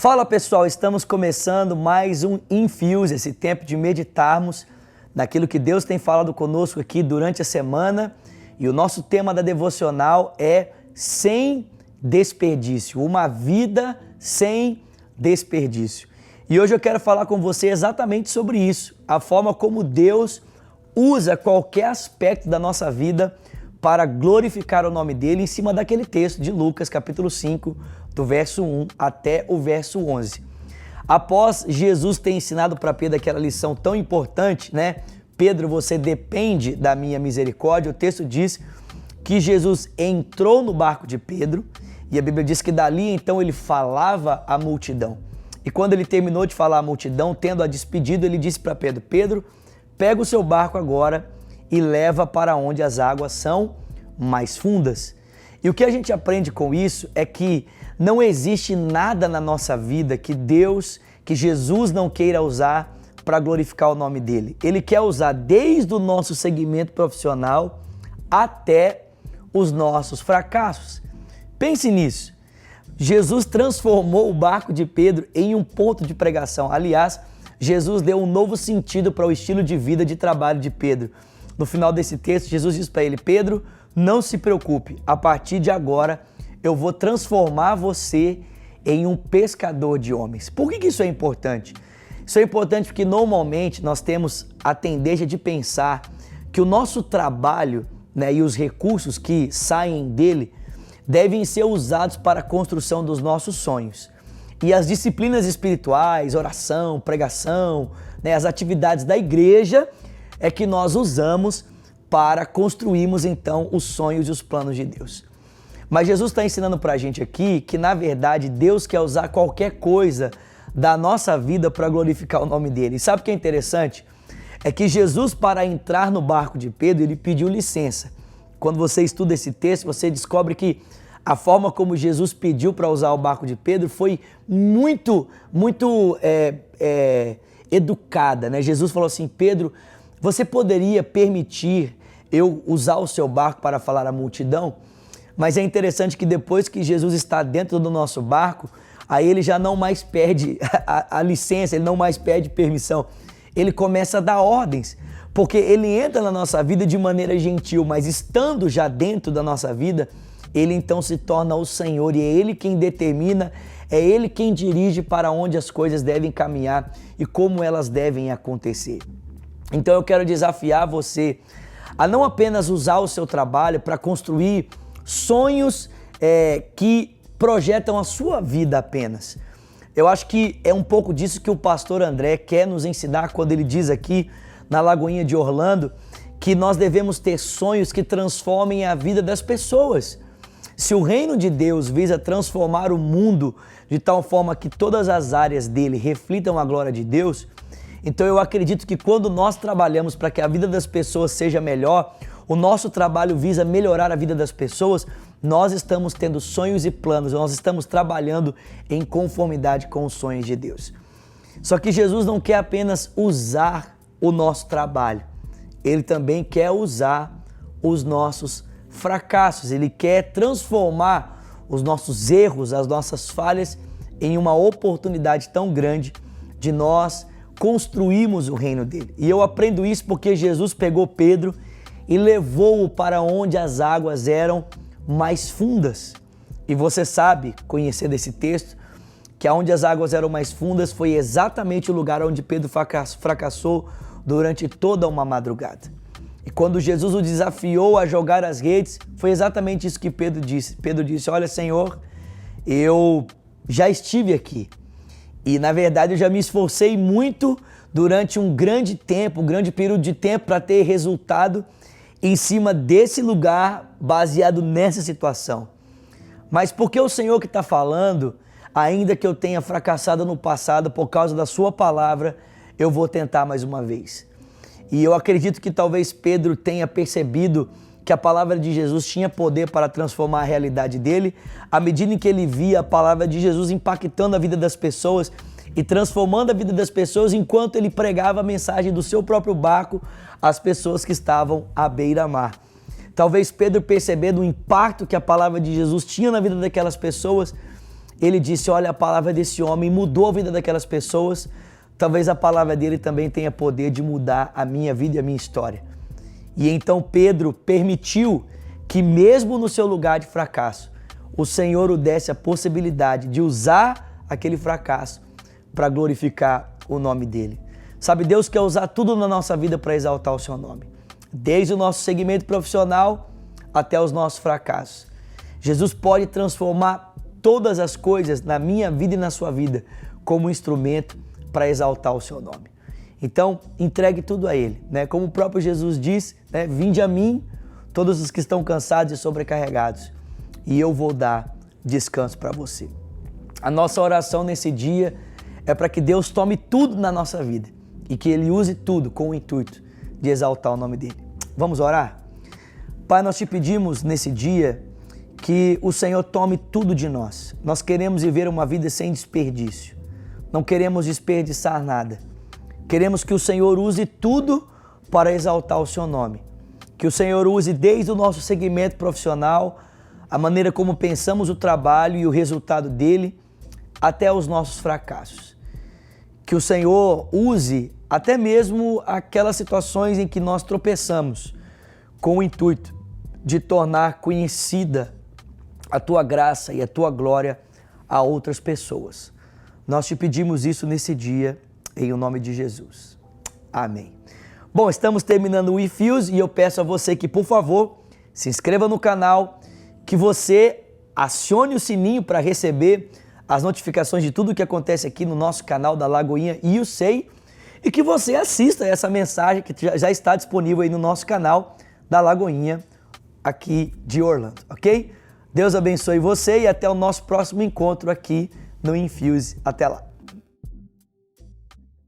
Fala pessoal, estamos começando mais um Infuse, esse tempo de meditarmos naquilo que Deus tem falado conosco aqui durante a semana. E o nosso tema da devocional é sem desperdício, uma vida sem desperdício. E hoje eu quero falar com você exatamente sobre isso, a forma como Deus usa qualquer aspecto da nossa vida para glorificar o nome dele em cima daquele texto de Lucas capítulo 5, do verso 1 até o verso 11. Após Jesus ter ensinado para Pedro aquela lição tão importante, né? Pedro, você depende da minha misericórdia. O texto diz que Jesus entrou no barco de Pedro e a Bíblia diz que dali então ele falava à multidão. E quando ele terminou de falar à multidão, tendo-a despedido, ele disse para Pedro: Pedro, pega o seu barco agora e leva para onde as águas são mais fundas. E o que a gente aprende com isso é que não existe nada na nossa vida que Jesus não queira usar para glorificar o nome dele. Ele quer usar desde o nosso segmento profissional até os nossos fracassos. Pense nisso. Jesus transformou o barco de Pedro em um ponto de pregação. Aliás, Jesus deu um novo sentido para o estilo de vida de trabalho de Pedro. No final desse texto, Jesus diz para ele: Pedro, não se preocupe, a partir de agora eu vou transformar você em um pescador de homens. Por que isso é importante? Isso é importante porque normalmente nós temos a tendência de pensar que o nosso trabalho, né, e os recursos que saem dele devem ser usados para a construção dos nossos sonhos. E as disciplinas espirituais, oração, pregação, né, as atividades da igreja é que nós usamos para construirmos então os sonhos e os planos de Deus. Mas Jesus está ensinando para a gente aqui que, na verdade, Deus quer usar qualquer coisa da nossa vida para glorificar o nome dele. E sabe o que é interessante? É que Jesus, para entrar no barco de Pedro, ele pediu licença. Quando você estuda esse texto, você descobre que a forma como Jesus pediu para usar o barco de Pedro foi muito educada, né? Jesus falou assim: Pedro, você poderia permitir eu usar o seu barco para falar à multidão? Mas é interessante que depois que Jesus está dentro do nosso barco, aí ele já não mais pede a licença, ele não mais pede permissão. Ele começa a dar ordens, porque ele entra na nossa vida de maneira gentil, mas estando já dentro da nossa vida, ele então se torna o Senhor e é ele quem determina, é ele quem dirige para onde as coisas devem caminhar e como elas devem acontecer. Então eu quero desafiar você a não apenas usar o seu trabalho para construir sonhos que projetam a sua vida apenas. Eu acho que é um pouco disso que o pastor André quer nos ensinar quando ele diz aqui na Lagoinha de Orlando que nós devemos ter sonhos que transformem a vida das pessoas. Se o reino de Deus visa transformar o mundo de tal forma que todas as áreas dele reflitam a glória de Deus, então eu acredito que quando nós trabalhamos para que a vida das pessoas seja melhor, o nosso trabalho visa melhorar a vida das pessoas, nós estamos tendo sonhos e planos, nós estamos trabalhando em conformidade com os sonhos de Deus. Só que Jesus não quer apenas usar o nosso trabalho, ele também quer usar os nossos fracassos, ele quer transformar os nossos erros, as nossas falhas em uma oportunidade tão grande de nós construirmos o reino dele. E eu aprendo isso porque Jesus pegou Pedro e levou-o para onde as águas eram mais fundas. E você sabe, conhecendo esse texto, que aonde as águas eram mais fundas foi exatamente o lugar onde Pedro fracassou durante toda uma madrugada. E quando Jesus o desafiou a jogar as redes, foi exatamente isso que Pedro disse. Pedro disse: olha, Senhor, eu já estive aqui. E na verdade eu já me esforcei muito durante um grande período de tempo para ter resultado em cima desse lugar, baseado nessa situação. Mas porque o Senhor que está falando, ainda que eu tenha fracassado no passado por causa da sua palavra, eu vou tentar mais uma vez. E eu acredito que talvez Pedro tenha percebido que a palavra de Jesus tinha poder para transformar a realidade dele, à medida em que ele via a palavra de Jesus impactando a vida das pessoas e transformando a vida das pessoas enquanto ele pregava a mensagem do seu próprio barco às pessoas que estavam à beira-mar. Talvez Pedro, percebendo o impacto que a palavra de Jesus tinha na vida daquelas pessoas, ele disse, olha, a palavra desse homem mudou a vida daquelas pessoas, talvez a palavra dele também tenha poder de mudar a minha vida e a minha história. E então Pedro permitiu que mesmo no seu lugar de fracasso, o Senhor o desse a possibilidade de usar aquele fracasso para glorificar o nome dele. Sabe, Deus quer usar tudo na nossa vida para exaltar o seu nome. Desde o nosso segmento profissional até os nossos fracassos. Jesus pode transformar todas as coisas na minha vida e na sua vida como um instrumento para exaltar o seu nome. Então, entregue tudo a Ele, né? Como o próprio Jesus diz, né? Vinde a mim, todos os que estão cansados e sobrecarregados, e eu vou dar descanso para você. A nossa oração nesse dia é para que Deus tome tudo na nossa vida e que Ele use tudo com o intuito de exaltar o nome dEle. Vamos orar? Pai, nós te pedimos nesse dia que o Senhor tome tudo de nós. Nós queremos viver uma vida sem desperdício. Não queremos desperdiçar nada. Queremos que o Senhor use tudo para exaltar o seu nome. Que o Senhor use desde o nosso segmento profissional, a maneira como pensamos o trabalho e o resultado dele, até os nossos fracassos. Que o Senhor use até mesmo aquelas situações em que nós tropeçamos, com o intuito de tornar conhecida a tua graça e a tua glória a outras pessoas. Nós te pedimos isso nesse dia, em o nome de Jesus. Amém. Bom, estamos terminando o eFeels e eu peço a você que, por favor, se inscreva no canal, que você acione o sininho para receber as notificações de tudo que acontece aqui no nosso canal da Lagoinha USA e que você assista essa mensagem que já está disponível aí no nosso canal da Lagoinha aqui de Orlando, ok? Deus abençoe você e até o nosso próximo encontro aqui no eFeels. Até lá!